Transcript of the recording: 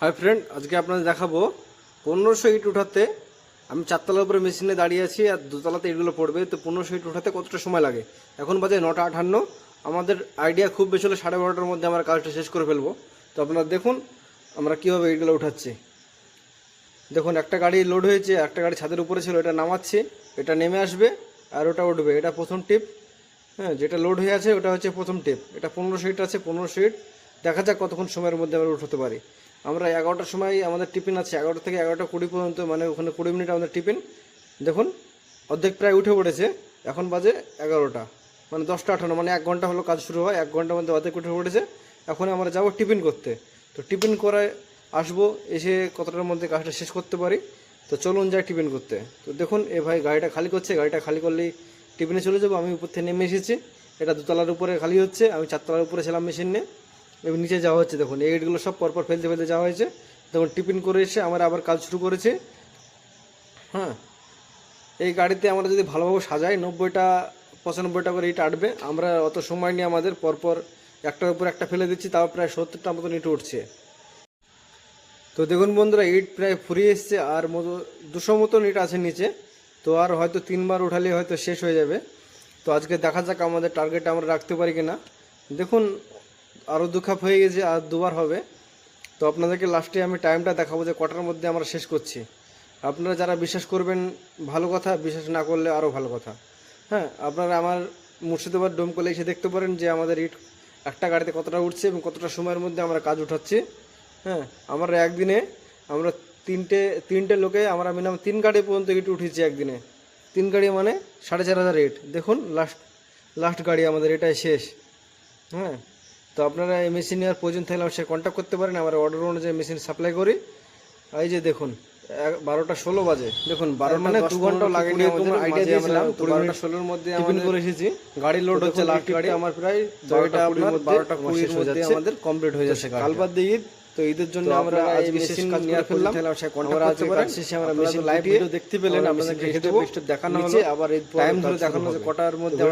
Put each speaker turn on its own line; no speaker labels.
Hi friend, আজকে আপনাদের দেখাবো 1500 ইট উঠাতে। আমি চারতলার উপরে মেশিনে দাঁড়িয়ে আছি আর দোতলাতে ইটগুলো পড়বে। তো 1500 ইট উঠাতে কতটা সময় লাগে? এখন বাজে 9:58। আমাদের আইডিয়া খুব বেশি হলে 12:30টার মধ্যে আমরা কাজটা শেষ করে ফেলবো। তো আপনারা দেখুন আমরা কীভাবে ইটগুলো উঠাচ্ছি। দেখুন, একটা গাড়ি লোড হয়েছে, একটা গাড়ি ছাদের উপরে ছিল, এটা নামাচ্ছি, এটা নেমে আসবে আর ওটা উঠবে। এটা প্রথম টিপ। হ্যাঁ, যেটা লোড হয়ে আছে ওটা হচ্ছে প্রথম টিপ। এটা 1500 ইট আছে, 1500 ইট দেখা যাক কতক্ষণ সময়ের মধ্যে আমরা উঠাতে পারি। আমরা 11টার সময় আমাদের টিফিন আছে, 11টা থেকে 11টা 20 পর্যন্ত, মানে ওখানে 20 মিনিট আমাদের টিফিন। দেখুন অর্ধেক প্রায় উঠে পড়েছে। এখন বাজে 11টা, মানে 10:58, মানে 1 ঘন্টা হলো কাজ শুরু হয়। 1 ঘন্টার মধ্যে অর্ধেক উঠে পড়েছে। এখন আমরা যাবো টিফিন করতে। তো টিফিন করে আসবো, এসে কতটার মধ্যে কাজটা শেষ করতে পারি। তো চলুন যাই টিফিন করতে। তো দেখুন এ ভাই গাড়িটা খালি করছে, গাড়িটা খালি করলেই টিফিনে চলে যাবো। আমি উপর থেকে নেমে এসেছি, এটা দোতলার উপরে খালি হচ্ছে, আমি চারতলার উপরে ছিলাম মেশিন নিয়ে। এবং নিচে যাওয়া হচ্ছে, দেখুন এই ইটগুলো সব পরপর ফেলতে ফেলতে যাওয়া হয়েছে। দেখুন টিফিন করে এসে আমরা আবার কাজ শুরু করেছি। হ্যাঁ, এই গাড়িতে আমরা যদি ভালোভাবে সাজাই 90টা 95টা করে ইট আটবে। আমরা অত সময় নিয়ে আমাদের পরপর একটার উপর একটা ফেলে দিচ্ছি, তাও প্রায় 70টা মতন ইট উঠছে। তো দেখুন বন্ধুরা, ইট প্রায় ফুরিয়ে এসছে, আর 200 মতন ইট আছে নিচে। তো আর হয়তো 3বার উঠালে হয়তো শেষ হয়ে যাবে। তো আজকে দেখা যাক আমাদের টার্গেট আমরা রাখতে পারি কিনা। দেখুন আরও 2 কাপ হয়ে গেছে, আর 2বার হবে। তো আপনাদেরকে লাস্টে আমি টাইমটা দেখাবো যে কটার মধ্যে আমরা শেষ করছি। আপনারা যারা বিশ্বাস করবেন ভালো কথা, বিশ্বাস না করলে আরও ভালো কথা। হ্যাঁ, আপনারা আমার মুর্শিদাবাদ ডোমকলে এসে দেখতে পারেন যে আমাদের ইট একটা গাড়িতে কতটা উঠছে এবং কতটা সময়ের মধ্যে আমরা কাজ উঠাচ্ছি। হ্যাঁ, আমরা একদিনে আমরা তিনটে লোকে আমরা মিনিমাম 3 গাড়ি পর্যন্ত ইট উঠেছি একদিনে। 3 গাড়ি মানে 4500 ইট। দেখুন লাস্ট গাড়ি আমাদের এটাই শেষ। হ্যাঁ, তো আপনারা এই মেশিন নেওয়ার প্রয়োজন থাকলে আমার সাথে কন্ট্যাক্ট করতে পারেন। আমরা অর্ডার অনুযায়ী মেশিন সাপ্লাই করি। এই যে দেখুন 12টা 16 বাজে। দেখুন 12 মানে 2 ঘন্টাও লাগেনি। আইডিয়া দিয়েছিলাম 12টা 16-র মধ্যে টিফিন করে এসেছি। গাড়ি লোড হচ্ছে, লাস্ট গাড়ি আমার প্রায় 12টা 20 মধ্যে আমাদের কমপ্লিট হয়ে যাচ্ছে। কাল বাদ দিয়ে ঈদ, তো ঈদের জন্য আমরা এই মেশিন কাজ নিয়ে ফেললাম। আমরা শেষে আমরা মেশিন লাইভ ভিডিও দেখতে পেলেন, আপনাদের দেখানো হলো। আবার এই টাইম ধরে দেখানো যে কটার মধ্যে